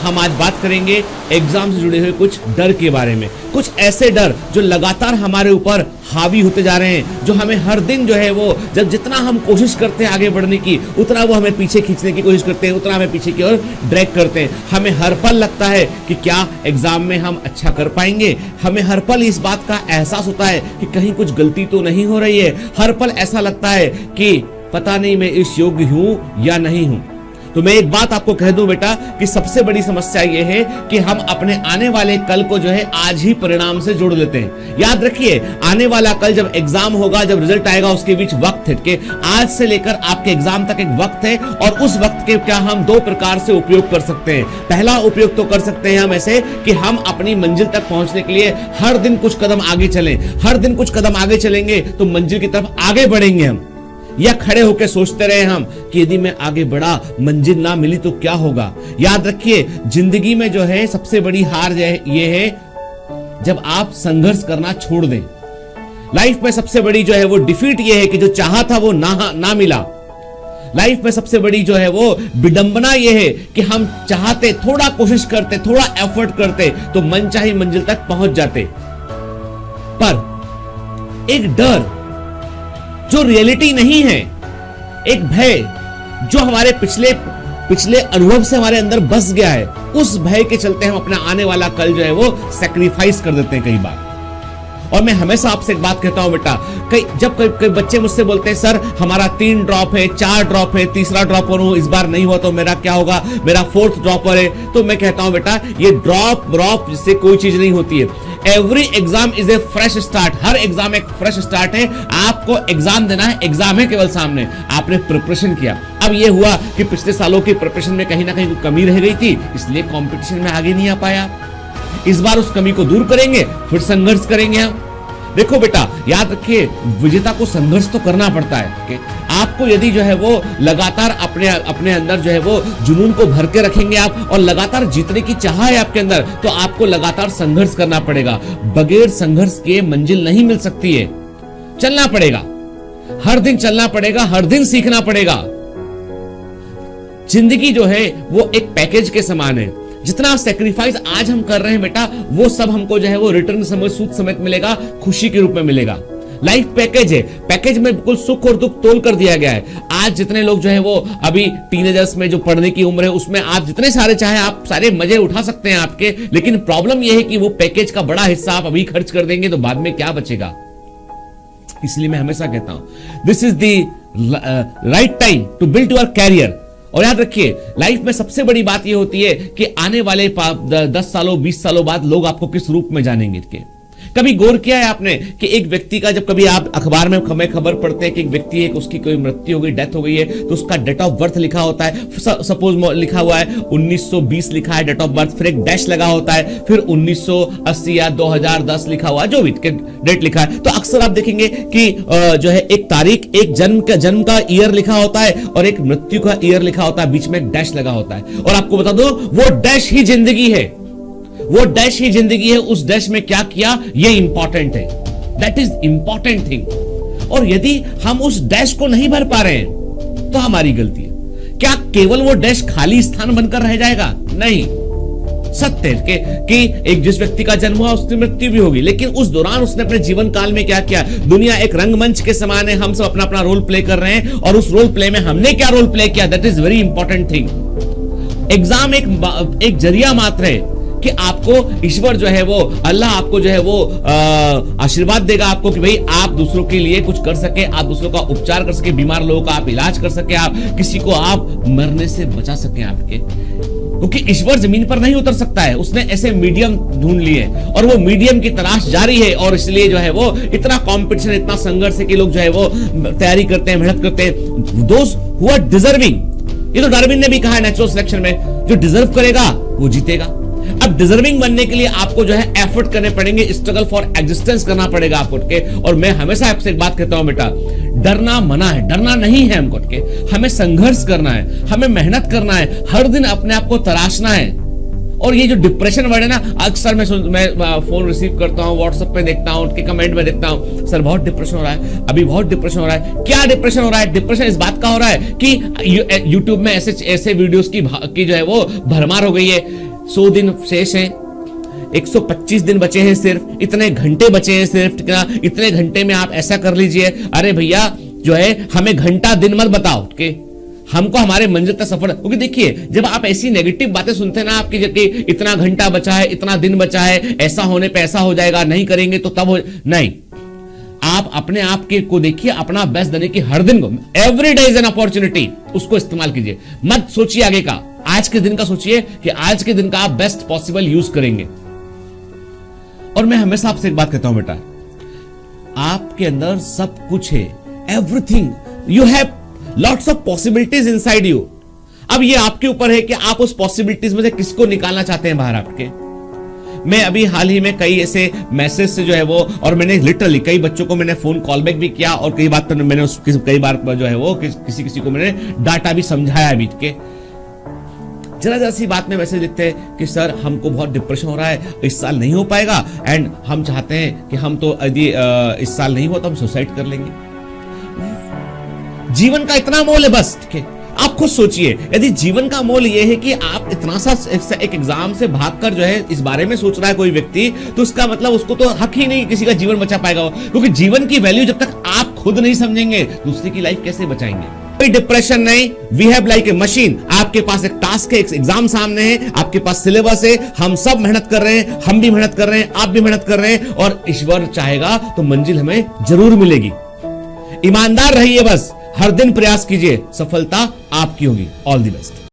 हम आज बात करेंगे एग्जाम से जुड़े हुए कुछ डर के बारे में। कुछ ऐसे डर जो लगातार हमारे ऊपर हावी होते जा रहे हैं, जो हमें हर दिन जो है वो जब जितना हम कोशिश करते हैं आगे बढ़ने की, उतना वो हमें पीछे खींचने की कोशिश करते हैं, उतना हमें पीछे की ओर ड्रैग करते हैं। हमें हर पल लगता है कि क्या एग्जाम में हम अच्छा कर पाएंगे। हमें हर पल इस बात का एहसास होता है कि कहीं कुछ गलती तो नहीं हो रही है। हर पल ऐसा लगता है कि पता नहीं मैं इस योग्य हूं या नहीं हूं। तो मैं एक बात आपको कह दूं बेटा कि सबसे बड़ी समस्या यह है कि हम अपने आने वाले कल को जो है आज ही परिणाम से जोड़ लेते हैं। याद रखिए, आने वाला कल जब एग्जाम होगा, जब रिजल्ट आएगा, उसके बीच वक्त है कि आज से लेकर आपके एग्जाम तक एक वक्त है, और उस वक्त के क्या हम दो प्रकार से उपयोग कर सकते हैं। पहला उपयोग तो कर सकते हैं हम ऐसे कि हम अपनी मंजिल तक पहुंचने के लिए हर दिन कुछ कदम आगे चलें। हर दिन कुछ कदम आगे चलेंगे तो मंजिल की तरफ आगे बढ़ेंगे हम। या खड़े होकर सोचते रहे हम कि यदि मैं आगे बढ़ा, मंजिल ना मिली तो क्या होगा। याद रखिए, जिंदगी में जो है सबसे बड़ी हार ये है जब आप संघर्ष करना छोड़ दें। लाइफ में सबसे बड़ी जो है वो डिफीट ये है कि जो चाहा था वो ना मिला। लाइफ में सबसे बड़ी जो है वो विडंबना ये है कि हम चाहते, थोड़ा कोशिश करते, थोड़ा एफर्ट करते तो मनचाही मंजिल तक पहुंच जाते, पर एक डर जो रियलिटी नहीं है, एक भय जो हमारे पिछले अनुभव से हमारे अंदर बस गया है, उस भय के चलते हम अपना आने वाला कल जो है वो सैक्रिफाइस कर देते हैं कई बार। और मैं हमेशा आपसे एक बात कहता हूं बेटा, जब कई बच्चे मुझसे बोलते हैं सर हमारा 3 ड्रॉप है, 4 ड्रॉप है, तीसरा ड्रॉपर हूं, इस बार नहीं हुआ तो मेरा क्या होगा, मेरा 4th ड्रॉपर है। तो मैं कहता हूं बेटा, ये ड्रॉप से कोई चीज नहीं होती है। Every exam is a fresh start. Her exam एक फ्रेश स्टार्ट है। आपको एग्जाम देना है, एग्जाम है केवल सामने, आपने प्रिपरेशन किया। अब ये हुआ कि पिछले सालों की प्रिपरेशन में कहीं ना कहीं कमी रह गई थी, इसलिए कंपटीशन में आगे नहीं आ पाया। इस बार उस कमी को दूर करेंगे, फिर संघर्ष करेंगे हम। देखो बेटा, याद रखिए, विजेता को संघर्ष तो करना पड़ता है कि आपको यदि जो है वो लगातार अपने अंदर जो है वो जुनून को भर के रखेंगे आप, और लगातार जीतने की चाह है आपके अंदर, तो आपको लगातार संघर्ष करना पड़ेगा। बगैर संघर्ष के मंजिल नहीं मिल सकती है। चलना पड़ेगा, हर दिन चलना पड़ेगा, हर दिन सीखना पड़ेगा। जिंदगी जो है वो एक पैकेज के समान है। जितना सैक्रिफाइस आज हम कर रहे हैं बेटा, वो सब हमको जो है वो रिटर्न समय सूद समेत मिलेगा, खुशी के रूप में मिलेगा। लाइफ पैकेज है, पैकेज में बिल्कुल सुख और दुख तोल कर दिया गया है। आज जितने लोग जो है वो अभी टीनेजर्स में जो पढ़ने की उम्र है, उसमें आप जितने सारे चाहे आप सारे मजे उठा सकते हैं आपके, लेकिन प्रॉब्लम यह है कि वो पैकेज का बड़ा हिस्सा आप अभी खर्च कर देंगे तो बाद में क्या बचेगा। इसलिए मैं हमेशा कहता हूं, this is the right time to build your career. और याद रखिए, लाइफ में सबसे बड़ी बात यह होती है कि आने वाले 10 सालों 20 सालों बाद लोग आपको किस रूप में जानेंगे। कभी गौर किया है आपने कि एक व्यक्ति का, जब कभी आप अखबार में हमें खबर पढ़ते हैं कि एक व्यक्ति है, उसकी कोई मृत्यु हो गई, डेथ हो गई है, तो उसका डेट ऑफ बर्थ लिखा होता है। सपोज लिखा हुआ है 1920 लिखा है डेट ऑफ बर्थ, फिर एक डैश लगा होता है, फिर 1980 या 2010 लिखा हुआ, जो भी डेट लिखा है। तो अक्सर आप देखेंगे कि जो है एक तारीख, एक जन्म का ईयर लिखा होता है और एक मृत्यु का ईयर लिखा होता है, बीच में एक डैश लगा होता है। और आपको बता दो, वो डैश ही जिंदगी है, वो डैश ही जिंदगी है। उस डैश में क्या किया, ये इंपॉर्टेंट है। That is important thing. और यदि हम उस डैश को नहीं भर पा रहे हैं तो हमारी गलती है। क्या केवल वो डैश खाली स्थान बनकर रह जाएगा? नहीं, सत्य है कि एक जिस व्यक्ति का जन्म हुआ उसकी मृत्यु भी होगी, लेकिन उस दौरान उसने अपने जीवन काल में क्या किया। दुनिया एक रंगमंच के समान है, हम सब अपना अपना रोल प्ले कर रहे हैं, और उस रोल प्ले में हमने क्या रोल प्ले किया, that is very important thing. Exam एक जरिया मात्र है कि आपको ईश्वर जो है वो, अल्लाह आपको जो है वो आशीर्वाद देगा आपको कि भाई आप दूसरों के लिए कुछ कर सके, आप दूसरों का उपचार कर सके, बीमार लोगों का आप इलाज कर सके, आप किसी को आप मरने से बचा सके आपके। क्योंकि ईश्वर जमीन पर नहीं उतर सकता है, उसने ऐसे मीडियम ढूंढ लिए और वो मीडियम की तलाश जारी है। और इसलिए जो है वो इतना कंपटीशन, इतना संघर्ष है कि लोग जो है वो तैयारी करते हैं, मेहनत करते हैं। दोज हु आर डिजर्विंग, ये तो डार्विन ने भी कहा है नेचुरल सिलेक्शन में, जो डिजर्व करेगा वो जीतेगा। अब डिजर्विंग बनने के लिए आपको जो है एफर्ट करने पड़ेंगे, स्ट्रगल फॉर एग्जिस्टेंस करना पड़ेगा आपको के। और मैं हमेशा आपसे एक बात कहता हूं बेटा, डरना मना है, डरना नहीं है हमको के। हमें संघर्ष करना है, हमें मेहनत करना है, हर दिन अपने आप को तराशना है। और ये जो डिप्रेशन वर्ड है ना, अक्सर मैं फोन रिसीव करता हूँ, व्हाट्सएप पे देखता हूँ, उनके कमेंट में देखता हूँ, सर बहुत डिप्रेशन हो रहा है, अभी बहुत डिप्रेशन हो रहा है। क्या डिप्रेशन हो रहा है? डिप्रेशन इस बात का हो रहा है कि यूट्यूब में ऐसे वीडियोस की जो है वो भरमार हो गई है। 100 दिन शेष हैं, 125 दिन बचे हैं, सिर्फ इतने घंटे बचे हैं, सिर्फ क्या इतने घंटे में आप ऐसा कर लीजिए। अरे भैया जो है हमें घंटा दिन मत बताओ कि हमको हमारे मंजिल तक सफर, क्योंकि देखिए जब आप ऐसी नेगेटिव बातें सुनते हैं ना आपकी, जबकि इतना घंटा बचा है, इतना दिन बचा है, ऐसा होने पे ऐसा हो जाएगा, नहीं करेंगे तो तब हो, नहीं, आप अपने आप के को देखिए, अपना बेस्ट देने की हर दिन को, every day is an opportunity, उसको इस्तेमाल कीजिए। मत सोचिए आगे का, आज के दिन का सोचिए कि आज के दिन का आप बेस्ट पॉसिबल यूज करेंगे। और मैं हमेशा आपसे एक बात कहता हूं बेटा, आपके अंदर सब कुछ है, everything, you have lots of possibilities inside you. अब ये आपके ऊपर है कि आप उस पॉसिबिलिटीज में से किसको निकालना चाहते हैं बाहर आपके। मैं अभी हाल ही में कई ऐसे मैसेज से जो है वो, और मैंने लिटरली कई बच्चों को मैंने फोन कॉल बैक भी किया, और कई बात मैंने कई बार जो है वो किसी को मैंने डाटा भी समझाया बीच के। जरा सी बात में मैसेज लिखते हैं कि सर हमको बहुत डिप्रेशन हो रहा है, इस साल नहीं हो पाएगा, एंड हम चाहते हैं कि हम तो यदि इस साल नहीं हुआ तो हम सुसाइड कर लेंगे। जीवन का इतना मोल है बस, ठीक है, आप खुद सोचिए, यदि जीवन का मोल यह है कि आप इतना सा एक एग्जाम से भागकर जो है इस बारे में सोच रहा है कोई व्यक्ति, तो उसका मतलब उसको तो हक ही नहीं किसी का जीवन बचा पाएगा, क्योंकि जीवन की वैल्यू जब तक आप खुद नहीं समझेंगे दूसरे की लाइफ कैसे बचाएंगे। कोई डिप्रेशन नहीं, we have like a machine, आपके पास एक टास्क है, एक एग्जाम सामने है, आपके पास सिलेबस है, हम सब मेहनत कर रहे हैं, हम भी मेहनत कर रहे हैं, आप भी मेहनत कर रहे हैं, और ईश्वर चाहेगा तो मंजिल हमें जरूर मिलेगी। ईमानदार रहिए, बस हर दिन प्रयास कीजिए, सफलता आपकी होगी। All the best.